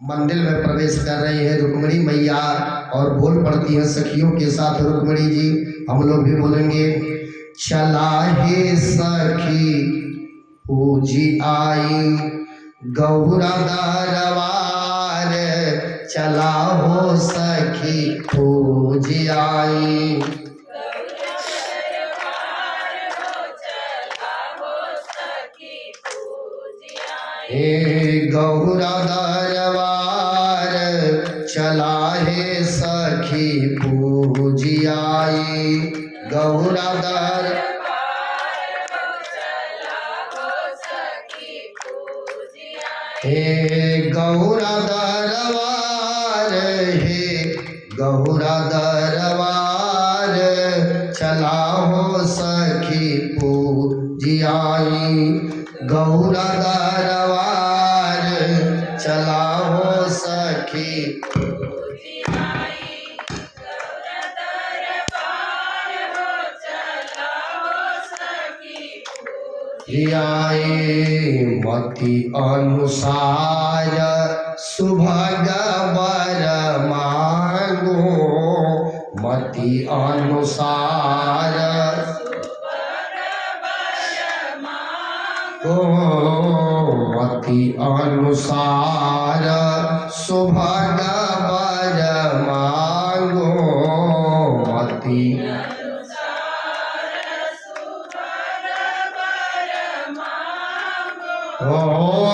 मंदिर में प्रवेश कर रही है रुक्मिणी मैया और बोल पड़ती हैं सखियों के साथ रुक्मिणी जी। हम लोग भी बोलेंगे, चला हे सखी पूजी आई गौरा दरबार, चला हो सखी पूजी आई। हे गौरा दरबार चला हे सखी पूजी आई, गौरा दरबार हे गौरा दरबार, हे गौरा दरबार चला हो सखी पूजी आई, गौरा दरबार चला हो सखी पूजी आई, गौरा दरबार चला हो सखी पूजी आई। मति अनुसार सुभग वर मांगो, मति अनुसार मति अनुसार सुभग वर मांगो, मति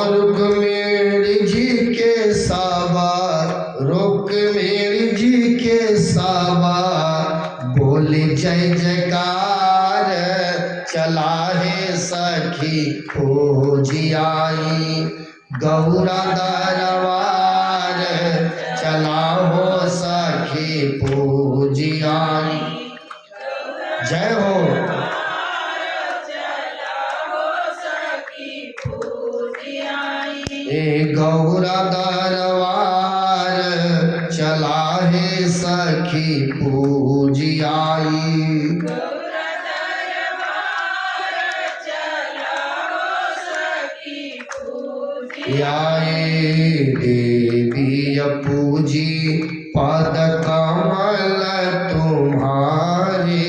रुक्मिणी जी के साबा, रुक्मिणी जी के साबा बोले जय जयकार, चला हे सखी पूजी आई, गौरा दरबार चला हो सखी पूजी आई। जय हो। गौरा दरबार चला हे सखी पूजी आई, गौरा दरबार चला हो सखी पूजी आई। देवी पूजी पद कमल तुम्हारे,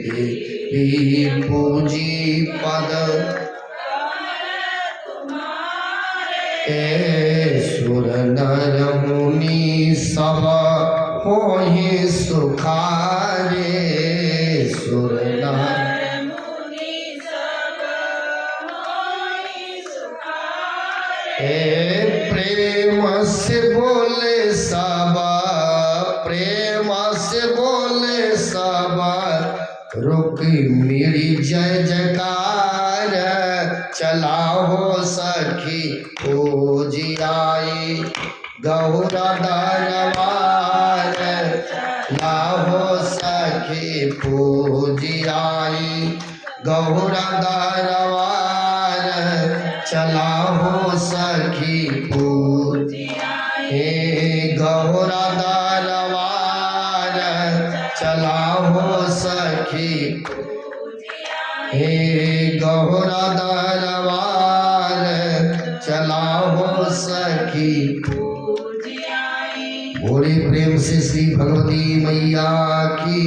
देवी पूजी पद सुर नर मुनि सब होहि सुखारे, सुर नर मुनि सब होहि सुखारे। प्रेम से बोले सबा, प्रेम से बोले सबा रुक्मिणी जय जयकार, चला हो सखी पूजी आई, गौरा दरबार चला हो सखी पूजी आई, गौरा दरबार चला हो सखी पूजी आई। हे गौरा दरबार चला हो सखी पूजी आई, हे गौरा दरबार चला हो सखी पूजी आई। बोले प्रेम से श्री भगवती मैया की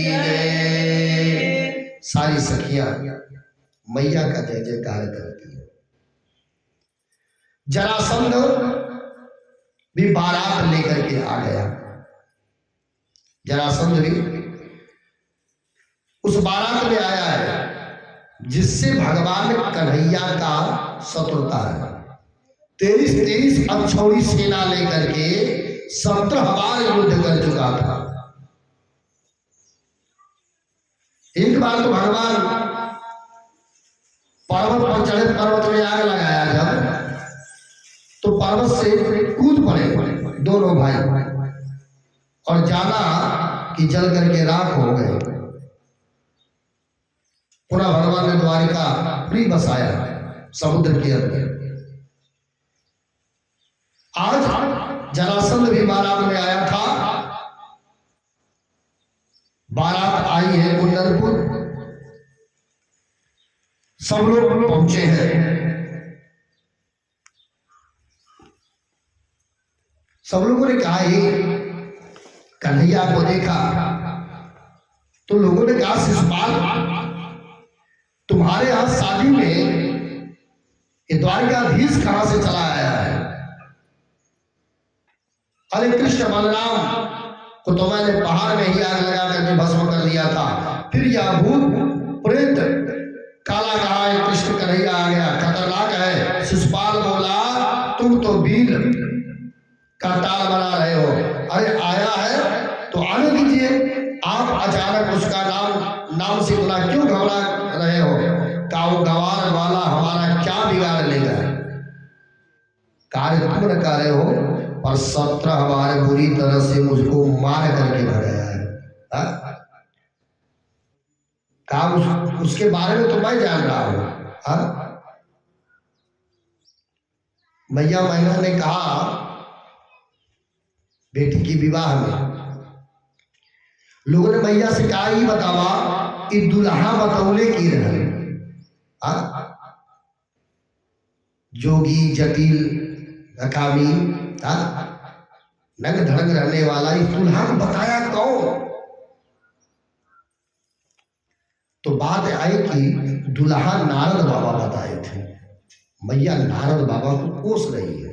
जय। सारी सखियां मैया का जय जयकार करती है। जरासंध भी बारात लेकर के आ गया, जरासंध भी उस बारात में आया है जिससे भगवान कन्हैया का शत्रुता है। 23 अक्षौणी सेना लेकर के 17 बार युद्ध कर चुका था। एक बार तो भगवान पर्वत पर चढ़े, पर्वत में आग लगाया जब, तो पर्वत से कूद पड़े दोनों भाई और जाना कि जल करके राख हो गए। पुनः भगवान ने द्वारिका पूरी बसाया समुद्र के अंदर। आज जरासंध भी बारात में आया था। बारात आई है कुंदनपुर, सब लोग पहुंचे हैं। सब लोगों ने कहा ये कन्हैया को देखा तो लोगों ने कहा शिशुपाल तुम्हारे यहां शादी में ये द्वारकाधीश कहां से चला आया है? अरे कृष्ण बलराम को तो मैंने पहाड़ में ही आग लगा करके भस्म कर दिया था, फिर यह भूत प्रेत काला कहा है कृष्ण कन्हैया आ गया, खतरनाक है। शिशुपाल बोला तुम तो बील का टाल बना रहे हो, अरे आया है तो आने दीजिए, आप अचानक उसका नाम से इतना क्यों घबरा रहे हो? का वो गवार वाला हमारा क्या बिगाड़ लेगा? कार्य तुम न कर रहे हो और 17 बार बुरी तरह से मुझको मार करके भगाया है। काम उसके बारे में तो मैं जान रहा हूं। मैया मैना ने कहा बेटी की विवाह में लोगों ने मैया से कहा ही बतावा कि दुल्हा बतौले की रहे जोगी जटिल अकामी नंग धड़ंग रहने वाला इस दुल्हा को बताया कौन? तो बात आई कि दुल्हा नारद बाबा बताए थे। मैया नारद बाबा को कोस रही है।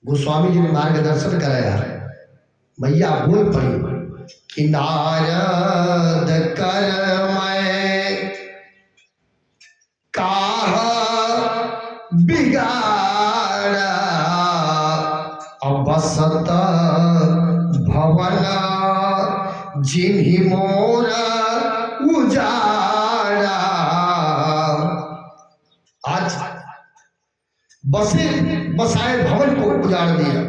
गोस्वामी जी ने मार्गदर्शन कराया, मैया बोल पड़ी कि नारद कर मैं कहा बिगाड़ा अबसत भवन जिन्हीं मोरा उजाड़ा। आज बसाए भवन को उजाड़ दिया।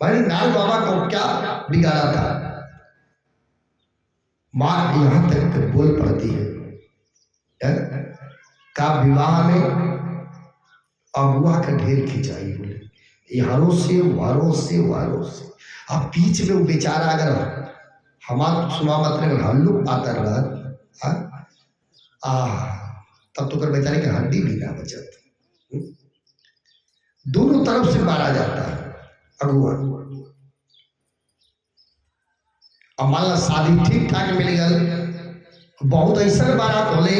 मैंने नारद बाबा को क्या बिगाड़ा था? मां यहां तक बोल पड़ती है का विवाह में अगुआ का ढेर खिंचाई, बोले यारों से वारों से वारों से। अब बीच में वो बेचारा अगर हमारा सुना मतलब हल्लुक पाता रहा तब तो कर बेचारे की हड्डी भी ना बचत। दोनों तरफ से मारा जाता है अगुआ। अब मान ला शादी ठीक ठाक मिल गई, बहुत ऐसा बारात होले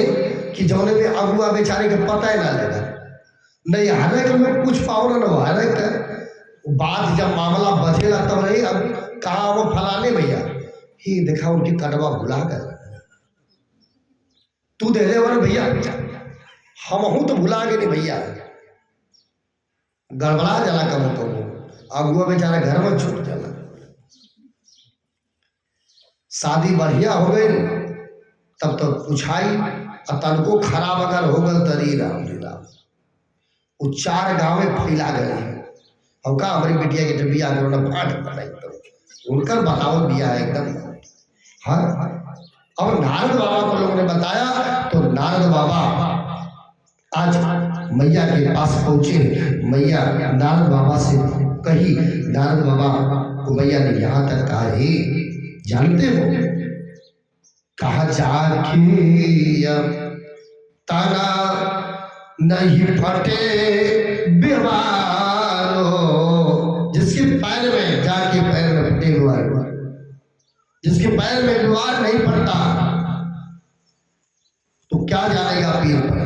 कि जौने में अगुआ बेचारे के पता ही ना लगा, नहीं हरेक में कुछ पाओ ना हरेक बात जब मामला बचेला तब रही। अब कहा वो फलाने भैया ही देखा उनकी कटवा भुला कर तू दे दे वर भैया, हम हूं तो भुला गए नहीं भैया, गड़बड़ा जाला कम तो अगुआ बेचारा घर में छूट जाला। शादी बढ़िया हो गई तब तो पूछाई तनको खराब अगर हो गल तरी राम लीला वो 4 गांव में फैला गए। और का हमारी बिटिया के बिया करो फाट बनाई तो उनकर बताओ बिया एकदम। हाँ अब नारद बाबा को लोगों ने बताया तो नारद बाबा आज मैया के पास पहुंचे। मैया नारद बाबा से कही, नारद बाबा को मैया ने यहां तक कहा हे जानते हो कहा जाके तना नहीं फटे बीमारो, जिसके पैर में जाके पैर में फटे बीमार, जिसके पैर में बीमार नहीं पड़ता तो क्या जानेगा पीर पर,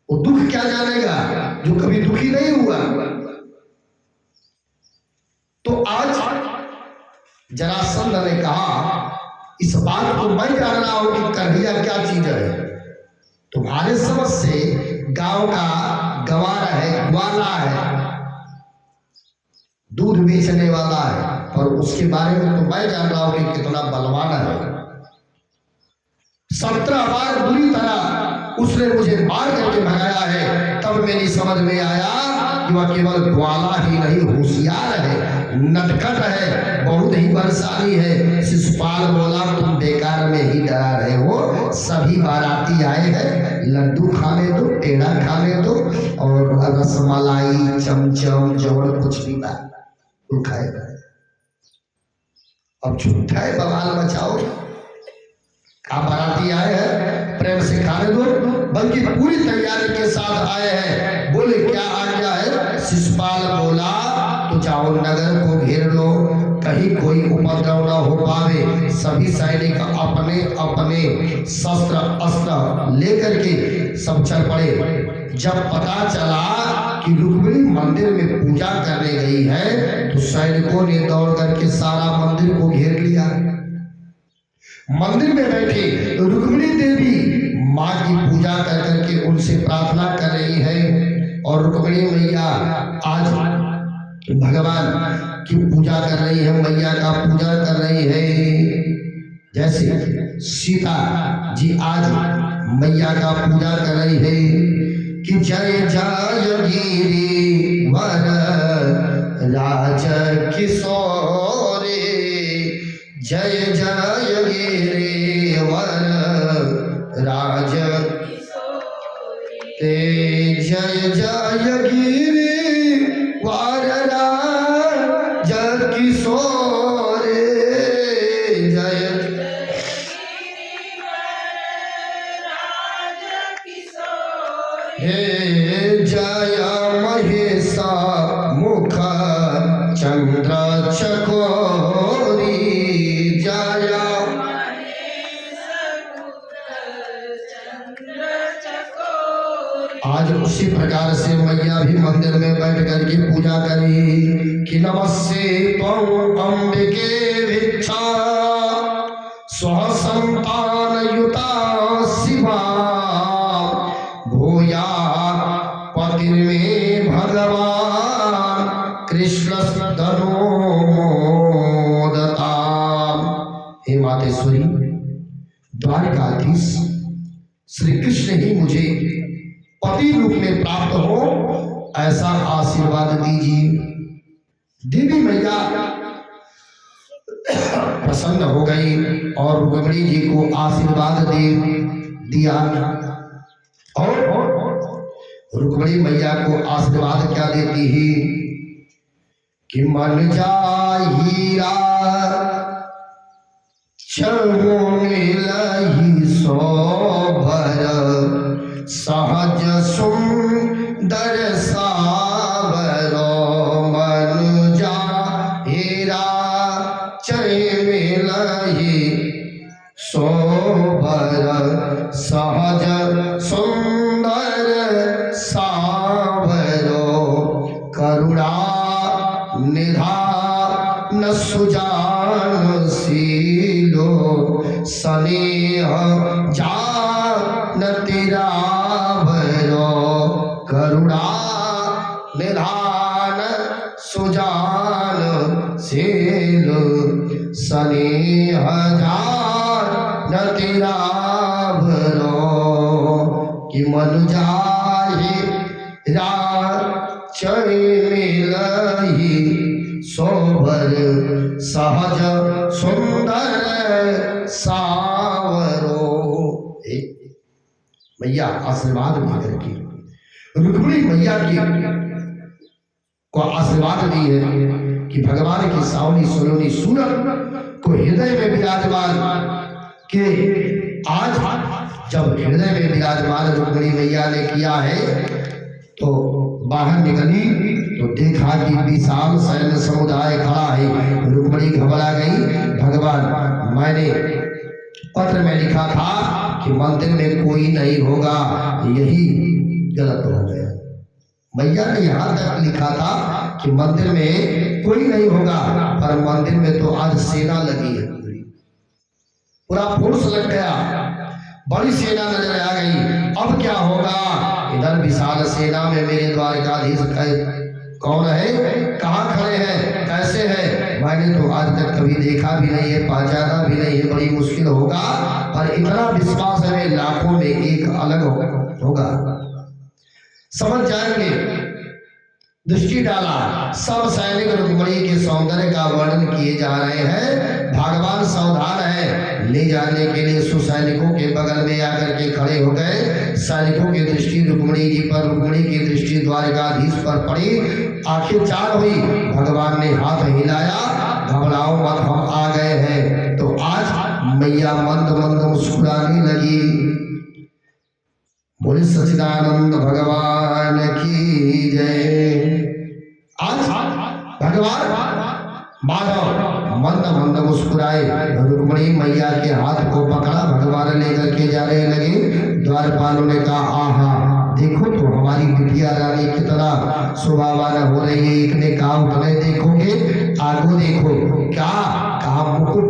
वो दुख क्या जानेगा जो कभी दुखी नहीं हुआ। तो आज जरासंध ने कहा इस बात को मैं जान रहा हूं कि कन्हैया क्या चीज है। तुम्हारे समझ से गांव का गवार है, ग्वाला है, दूध बेचने वाला है, और उसके बारे में तो मैं जान रहा हूं कि कितना बलवान है। 17 बार बुरी तरह उसने मुझे मार करके भगाया है, तब मेरी समझ में आया कि वह केवल ग्वाला ही नहीं होशियार है, नटखट है, बहुत ही बलशाली है। शिशुपाल बोला तुम बेकार में ही डरा रहे हो, सभी बाराती आए हैं, लड्डू खाने दो, पेड़ा खाने दो, और रसमलाई चमचम जवड़ कुछ भी वो खाएगा। अब झूठा है बवाल मचाओ, आप बाराती आए हैं प्रेम से खाने दो, बल्कि पूरी तैयारी के साथ आए हैं। बोले क्या आज्ञा है? शिशुपाल जाओ, नगर को घेर लो, कहीं कोई उपद्रव न हो पावे। सभी सैनिक अपने अपने शस्त्र अस्त्र लेकर के सब चल पड़े। जब पता चला कि रुक्मिणी मंदिर में पूजा करने गई है तो सैनिकों ने दौड़ करके सारा मंदिर को घेर लिया। मंदिर में बैठे रुक्मिणी देवी माँ की पूजा कर करके उनसे प्रार्थना कर रही है और रुक्मिणी मैया आज भगवान की पूजा कर रही है, मैया का पूजा कर रही है। जैसे सीता जी आज मैया का पूजा कर रही है कि जय जय गिरि वर राज किशोरे, जय जय गिरि वर राज ते, जय जय गिरि वर राज किशोरे, जय हे जय महेशा मुख चंद्र चकोरी, जय आज उसी प्रकार से मैया भी मंदिर में बैठ करके पूजा करी कि नमस्ते त्वं अम्बिके भिक्षा स्वसंतान युता शिवा, भूया पति में भगवान कृष्ण धनो मोदता। हे मातेश्वरी, द्वारकाधीश श्री कृष्ण ही मुझे पति रूप में प्राप्त हो ऐसा आशीर्वाद दीजिए। देवी मैया प्रसन्न हो गई और रुक्मिणी जी को आशीर्वाद दे दिया। और रुक्मिणी मैया को आशीर्वाद क्या देती है कि मन जाहीरा चलो मिलहि सोभर, सहज सुंदर सावरो, मन जाहीरा चय मिलहि सोभर, सहज सुंदर सावरो, करुणा निधान सुजान शीलो, स्नेह जान तिरावरो, करुणा निधान सुजान शीलो, स्नेह जान तिरावरो, कि मन जाहि चय मिलहि सोभर, सहज सुंदर सावरो। मैया आशीर्वाद देकर के रुक्मिणी मैया की को आशीर्वाद दी है कि भगवान की सावनी सलोनी सूरत को हृदय में विराजमान के आज जब हृदय में विराजमान रुक्मिणी मैया ने किया है तो बाहर निकली तो देखा कि विशाल सैन्य समुदाय खड़ा है। रुक्मिणी घबरा गई, भगवान मैंने पत्र में लिखा था कि मंदिर में कोई नहीं होगा, यही गलत हो गया। मैया ने यहाँ तक लिखा था कि मंदिर में कोई नहीं होगा, पर मंदिर में तो आज सेना लगी है, पूरा फोर्स लग गया, बड़ी सेना नजर आ गई। अब क्या होगा? इधर विशाल सेना में मेरे द्वारकाधीश कौन है, कहाँ खड़े हैं, कैसे है, मैंने तो आज तक कभी देखा भी नहीं है, पहचाना भी नहीं है, बड़ी मुश्किल होगा। पर इतना विश्वास है लाखों में एक अलग होगा, समझ जाएंगे। दृष्टि डाला, सब सैनिक रुक्मिणी के सौंदर्य का वर्णन किए जा रहे हैं। भगवान सावधान है, ले जाने के लिए सुसैनिकों के बगल में आकर के खड़े हो गए। सैनिकों की दृष्टि रुक्मिणी जी पर, रुक्मिणी की दृष्टि द्वारकाधीश पर पड़ी, आंखें चार हुई। भगवान ने हाथ हिलाया, घबराओ मत, हम आ गए हैं। तो आज मैया मंद मंद मुस्कुराने लगी। बोले सच्चिदानंद भगवान की जय। आज भगवान माधव मंद मंद मुस्कुराए, रुक्मिणी मैया के हाथ को पकड़ा, भगवान लेकर के जाने लगे। द्वारपालों ने कहा आहा देखो तो हमारी बिटिया रानी कितना सुहावना हो रही है। एक ने कहा उतने देखोगे, आगो देखो, क्या कहा मुकुट,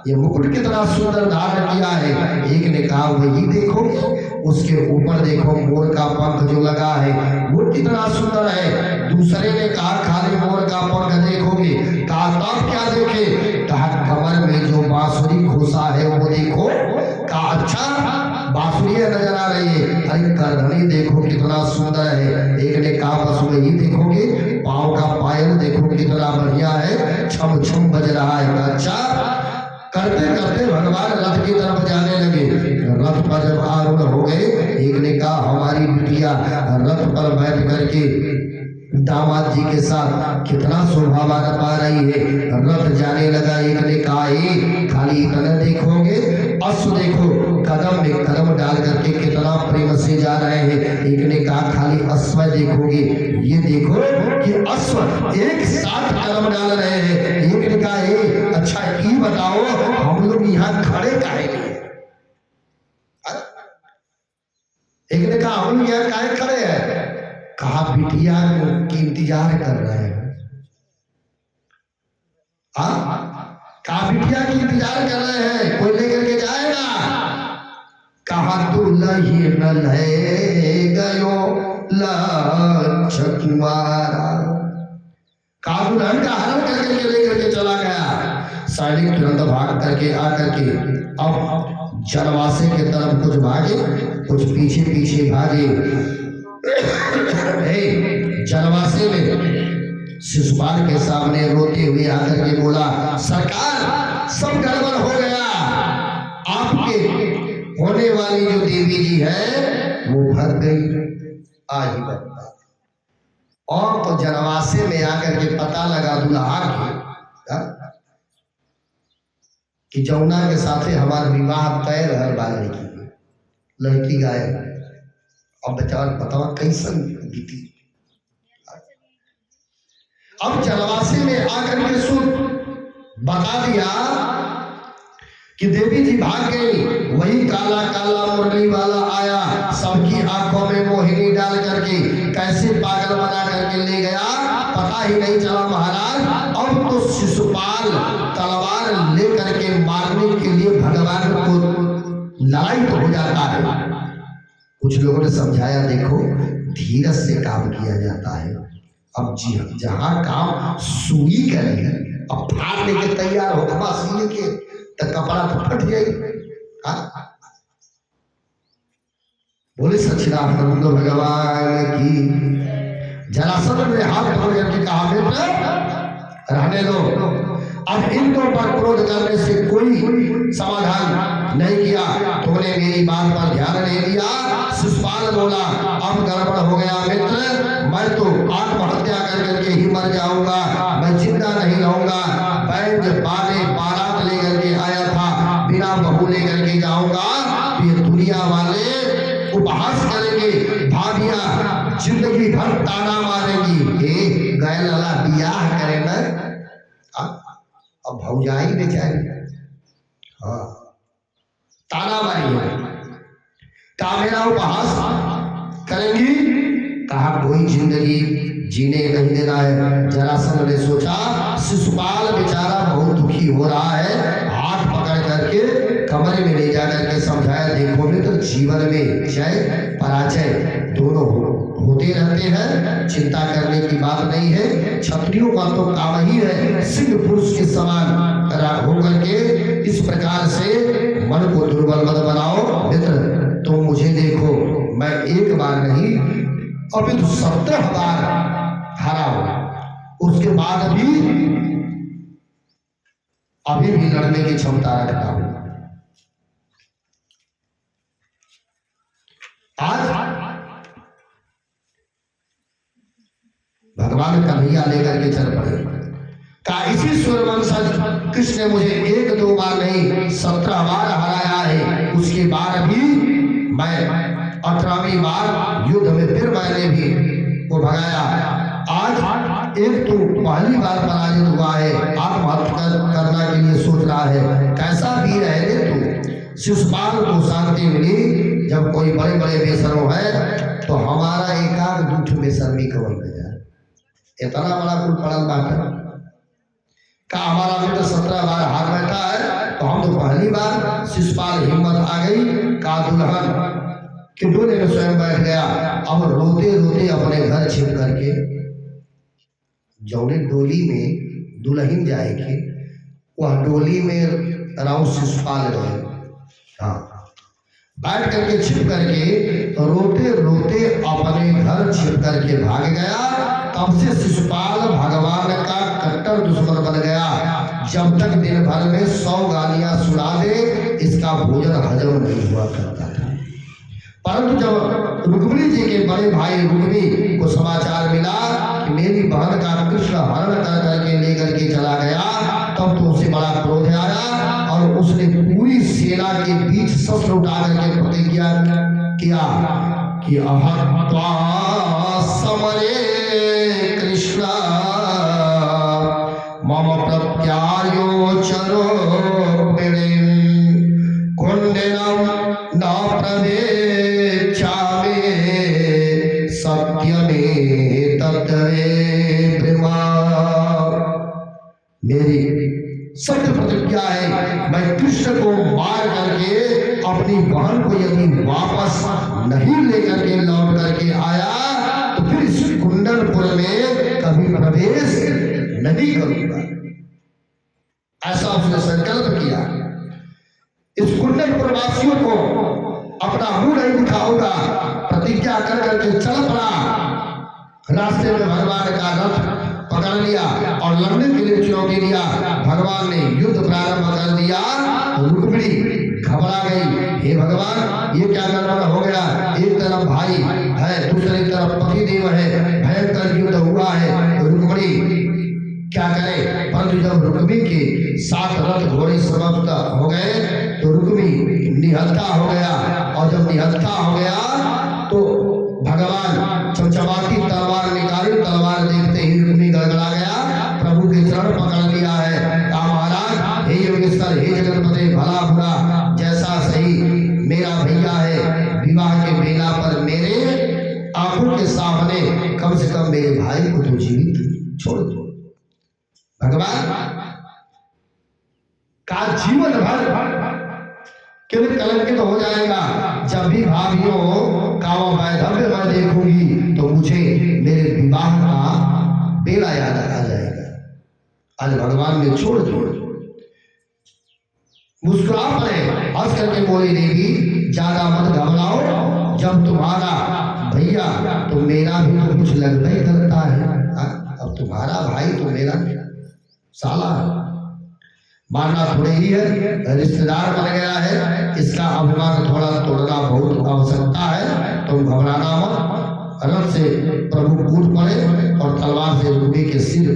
ये मुकुट कितना सुंदर धारण किया है। एक ने कहा वही देखो, उसके ऊपर देखो मोर का पंख जो लगा है वो कितना सुंदर है। दूसरे ने कहा खाली मोर का पंख देखोगे, कहा तब क्या देखे, कहा कमर में जो बांसुरी घुसा है वो देखो, कहा अच्छा बांसुरियां नजर आ रही है, अरे करधनी देखो कितना सुंदर है। एक ने कहा बस वही देखोगे, पाँव का पायल देखो कितना बढ़िया है, छम छम बज रहा है। अच्छा करते करते भगवान रथ की तरफ जाने लगे। रथ पर जब आरूढ़ हो गए, एक ने कहा हमारी बिटिया रथ पर बैठ करके दामाद जी के साथ कितना शोभा पा रही है। रथ जाने लगा। एक ने कहा खाली इतना देखोगे, अश्व देखो कदम में कदम डाल करके कितना प्रेम से जा रहे हैं। एक ने कहा खाली अश्व देखोगे, ये देखो कि अश्व एक साथ कदम डाल रहे हैं। एक ने कहा अच्छा ये बताओ हम लोग यहाँ खड़े काहे नहीं? एक ने कहा हम लोग यहाँ काहे खड़े हैं? कहा बिटिया की इंतजार कर रहे हैं। कहा बिटिया की इंतजार कर रहे हैं, कोई लेकर के जाएगा। कहा दुल्हन है गयो लक्षकुमारा, कहा दुल्हन का हरण करके लेकर के चला गया। सैनिक तुरंत भाग करके आकर के अब जनवासे के तरफ कुछ भागे, कुछ पीछे पीछे भागे। जनवासे में शिशुपाल के सामने रोते हुए आकर के बोला सरकार सब गड़बड़ हो गया, आपके होने वाली जो देवी जी है वो भाग गई। आज बता और तो जनवासे में आकर के पता लगा दुल्हा कि जमुना के साथे हमारा विवाह तय रहल वाले की लड़की गायब। अब बेचारा बताओ कैसन बीती। अब जनवासी में आकर के सुन बता दिया कि देवी जी भाग गई। वही काला काला मुरली वाला आया, सबकी आंखों में मोहिनी डाल करके कैसे पागल बना करके ले गया पता ही नहीं चला महाराज। अब तो शिशुपाल तलवार लेकर के मारने के लिए भगवान को लड़ाई तो हो जाता है। कुछ लोगों ने समझाया देखो धीरज से काम किया जाता है। अब जी जहां काम सुई करेंगे, अब फाड़ लेके तैयार हो बस ये के तो कपड़ा तो फट जाए। बोले सच्चिदानंद भगवान की। जरासंध ने हाथ पकड़ करके कहा बेटा रहने दो, अब इनको पर क्रोध करने से कोई समाधान नहीं किया, तुमने मेरी बात पर ध्यान नहीं दिया। शिशुपाल बोला अब गड़बड़ हो गया मित्र, मैं तो आत्महत्या कर करके ही मर जाऊंगा, मैं जिंदा नहीं रहूंगा। बैंड बाने बारात लेकर के आया था, बिना बहू लेकर के जाऊंगा। ये दुनिया वाले उपहास करेंगे, भाभियां जिंदगी भर ताना मारेंगी। गए लला बियाह करे न अब भौजाई बेचारी ताना मारी है। कहा मेरा उपहास करेंगी, कहा कोई जिंदगी जीने नहीं देना है। जरासंध ने सोचा शिशुपाल बेचारा बहुत दुखी हो रहा है, हाथ पकड़ करके कमरे में ले जाकर के समझाया देखो में तो जीवन में जय पराजय दोनों होते रहते हैं, चिंता करने की बात नहीं है। क्षत्रियों का तो काम ही है सिंह पुरुष के समान होकर के इस प्रकार से मन को दुर्बल मत बनाओ। मित्र तुम मुझे देखो, मैं एक बार नहीं अभी तो 17 बार हारा हूं, उसके बाद अभी भी लड़ने की क्षमता रखता हूं। आज भगवान कन्हैया लेकर के चल पड़े। का इसी सूर्यवंशज कृष्ण ने मुझे 1-2 बार नहीं 17 बार हराया है, उसके बाद भी मैं 18वीं बार युद्ध में फिर मैंने भी वो भगाया। आज एक तो पहली बार पराजित हुआ है, आत्महत्या करना के लिए सोच रहा है, कैसा वीर है रे तू। शिशुपाल को शांति मिली, जब कोई बड़े बड़े बेशर्म है तो हमारा एकाध दूठ बेशर्मी कवर कर जाए। इतना बड़ा कुल पड़ल बात का हमारा बेटा 17 बार हार बैठा है, तो हम तो पहली बार। शिशुपाल हिम्मत आ गई का दुल्हन कि डोले में स्वयं बैठ गया। अब रोते रोते अपने घर छिप करके, जौने डोली में दुल्हन जाएगी वह डोली में राव शिशुपाल रहे, हाँ, बैठ करके छिप करके रोते रोते अपने घर छिप करके भाग गया। तब से शिशुपाल भगवान का कट्टर दुश्मन बन गया। जब तक दिन भर में 100 गालियां सुना दे, इसका भोजन हजम नहीं हुआ करता था। परंतु जब रुक्मिणी जी के बड़े भाई रुक्मी को समाचार मिला कि मेरी बहन का कृष्ण हरण कर करके लेकर के चला गया, तब तो उसे बड़ा क्रोध आया और उसने पूरी सेना के बीच शस्त्र उठा करके प्रतिज्ञा किया कि अहत्वा समरे कृष्ण मम प्रत्यायो चरो कुंडनम न प्रवेशामि सत्यमे तत्वे प्रेमा। मेरी सत्य प्रतिज्ञा है, मैं कृष्ण को मार करके अपनी बहन को यदि वापस नहीं लेकर के लौट करके आया तो फिर इस कुंडलपुर में कभी प्रवेश नहीं करूंगा। ऐसा उसने संकल्प किया। इस कुंडलपुर वासियों को अपना मुंह नहीं दिखाऊंगा, प्रतिज्ञा कर करके चल पड़ा। रास्ते में भगवान का रथ पकड़ लिया और लड़ने के लिए चुनौती दिया। भगवान ने युद्ध प्रारंभ कर दिया। रुक्मिणी घबरा गई, हे भगवान ये क्या गड़बड़ हो गया। एक तरफ भाई है, दूसरी तरफ पति देव है, भयंकर युद्ध हुआ है, रुक्मिणी क्या करे। परंतु जब रुक्मिणी के 7 रथ घोड़े समाप्त हो गए तो रुक्मिणी निहत्था हो गया, और जब निहत्था हो गया तो भगवान चमचमाती तलवार निकाली। तलवार देखते ही रुक्मिणी गड़गड़ा गया, प्रभु के चरण पकड़ लिया है। कहा महाराज, हे योगेश्वर, हे जगन्पति, भला बुरा जैसा सही मेरा भैया है, विवाह के बेला पर मेरे आंखों के सामने कम से कम मेरे भाई को तो जीवित छोड़ दो। भगवान का जीवन भर केवल कलंकित हो जाएगा। जब भी भाभियों का वैधव्य मैं देखूंगी तो मुझे मेरे विवाह का बेला याद आ जाएगा। आज भगवान ने छोड़ दो। मुस्कुरा पड़े, हंस करके बोली देवी, ज्यादा मत घबराओ, जब तुम्हारा भैया तो मेरा भी तो कुछ लगता ही करता है। अब तुम्हारा भाई तो मेरा साला मानना थोड़े ही है, रिश्तेदार बन गया है, इसका अभिमान थोड़ा तोड़ना बहुत आवश्यकता है। तुम घबराना मत। रथ से प्रभु कूद पड़े और तलवार से रुक्मिणी के सिर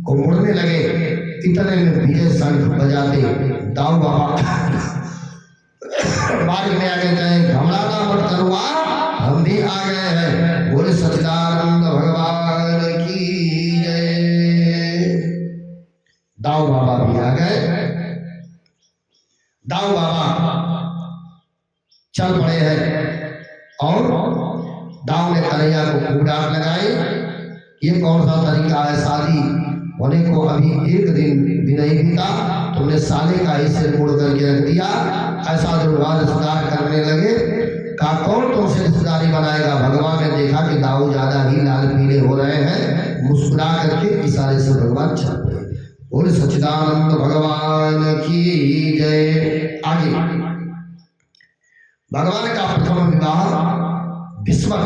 को मुड़ने लगे। इतने में विजय शंख बजाते दाऊ बाबा मार्ग में आगे गए। घबराना मत करुआ, हम भी आ गए हैं। बोले सच्चिदानंद भगवान की जय। दाऊ बाबा भी आ गए। दाऊ बाबा चल पड़े हैं और दाऊ ने कन्हैया को खूब डांट लगाई। ये कौन सा तरीका है, शादी होने को अभी 1 दिन भी नहीं बीता, तुमने साले का ही सिर मोड़ करके रख दिया। ऐसा जो रिश्तेदार करने लगे। कहा कौन तुमसे रिश्तेदारी बनाएगा। भगवान ने देखा कि दाऊ ज्यादा ही लाल पीले हो रहे हैं, मुस्कुरा करके इशारे से भगवान चल पड़े। बोले सच्चिदानंद भगवान की जय। आगे भगवान का प्रथम विवाह भीष्म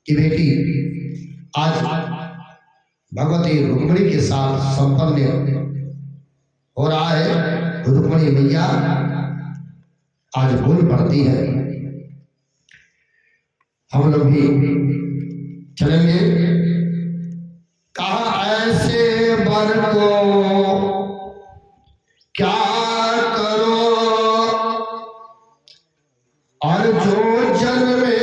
की बेटी आज भगवती रुक्मिणी के साथ संपन्न हो रहा है। रुक्मिणी मैया आज बोल पड़ती है। हम लोग भी चलेंगे। कहा ऐसे वर को क्या करो, और जो जन्मे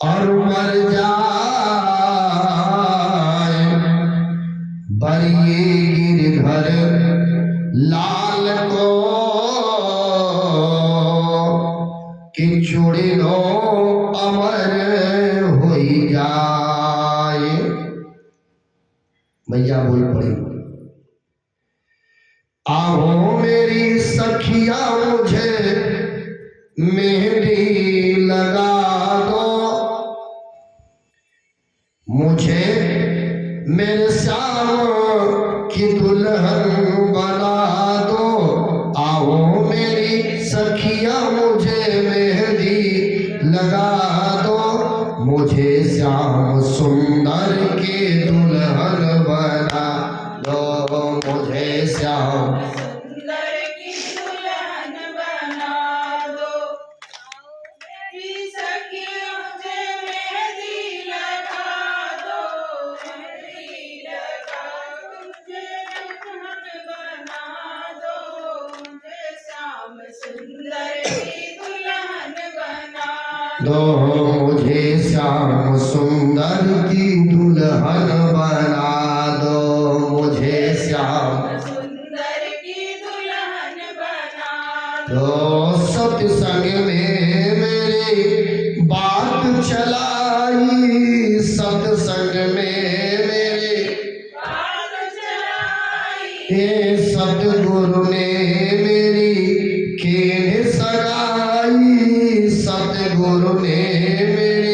और मर जाए, कोई जाए। मैया बोल पड़ी, आओ मेरी सखिया मुझे मेहंदी लगा दो, मुझे मेरे श्याम की दुल्हन बना दो। आओ मेरी सखिया मुझे मेहंदी लगा दो, मुझे श्याम सुंदर की दुल्हन बना दो, मुझे श्याम सुंदर की दुल्हन बना दो। मेरी सखियों मुझे मेहंदी लगा दो, मेहंदी लगा मुझे दुल्हन बना दो, मुझे श्याम सुंदर की दुल्हन बना दो, मुझे श्याम सुंदर की दुल्हन बना दो, मुझे श्याम सुंदर की दुल्हन बना तो सत्संग में मेरी बात चलाई, सत्संग में मेरी बात चलाई। हे सतगुरु ने मेरी केन सगाई, सतगुरु ने मेरी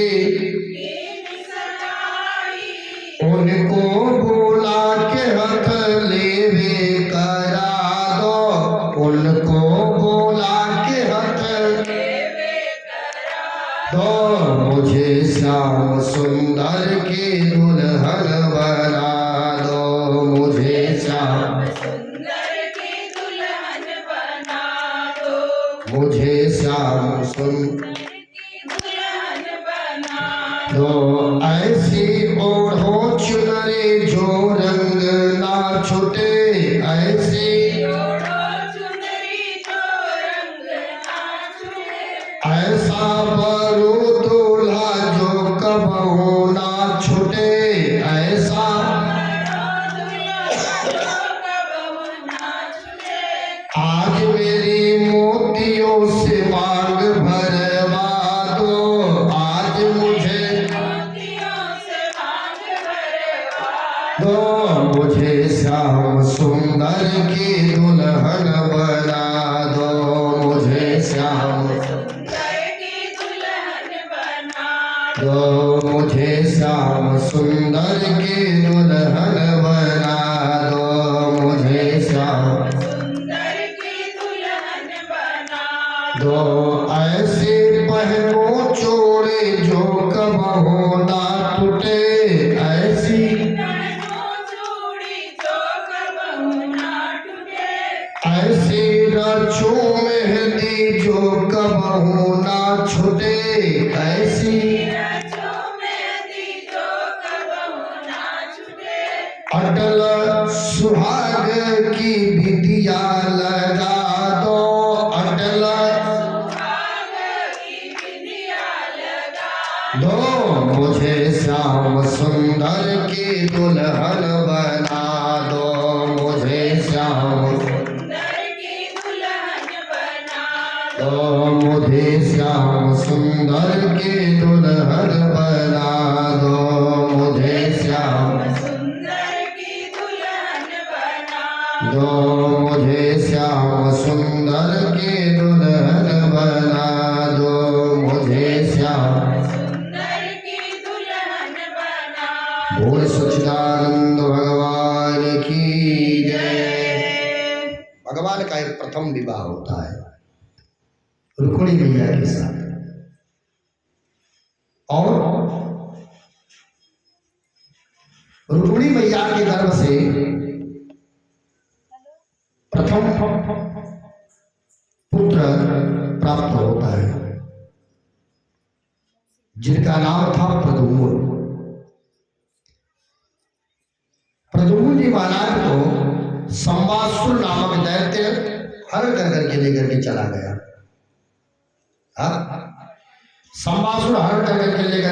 उनको बोला के हथ लेवे करा दो, उनको बोला के हथ दो, मुझे श्याम सुंदर की दुल्हन बना दो, मुझे श्याम सुंदर की दुल्हन बना दो, मुझे श्याम सुंदर की दुल्हन बना दो। ऐसी ओढ़ो चुनरी जो रंग ना छूटे, ऐसी ओढ़ो चुनरी जो रंग ना छूटे, ऐसा बरू दूल्हा जो कबहू ना छूटे, ऐसा आज मेरी मोतियों से मांग भरवा दो, आज मुझे दो, मुझे श्याम सुंदर की दुल्हन बना दो, मुझे श्याम दो, मुझे श्याम सुंदर की दुल्हन बना दो, मुझे श्याम दो। ऐसे पहनो चोड़े जो कबहू ना टूटे, ऐसी ऐसी रचो मेहंदी जो कबहू ना छूटे, ऐसी अटल सुहाग की विधिया लगा दो, अटल दो, मुझे श्याम सुंदर की दुल्हन बना दो, मुझे श्याम दो, मुझे श्याम सुंदर की दुल्हन बना दो, मुझे श्याम दो, मुझे श्याम सुंदर की दुल्हन बना दो, मुझे श्याम बोल सच्चिदानंद भगवान की जय। भगवान का एक प्रथम विवाह होता है रुक्मिणी मैया के साथ, और रुक्मिणी मैया के गर्भ से प्रथम पुत्र प्राप्त होता है, जिनका नाम था प्रद्युम्न। प्रद्युम्न जी महाराज को संवासुर नामक दैत्य हर कर के लेकर के चला गया। संवासुर हर कर के लेकर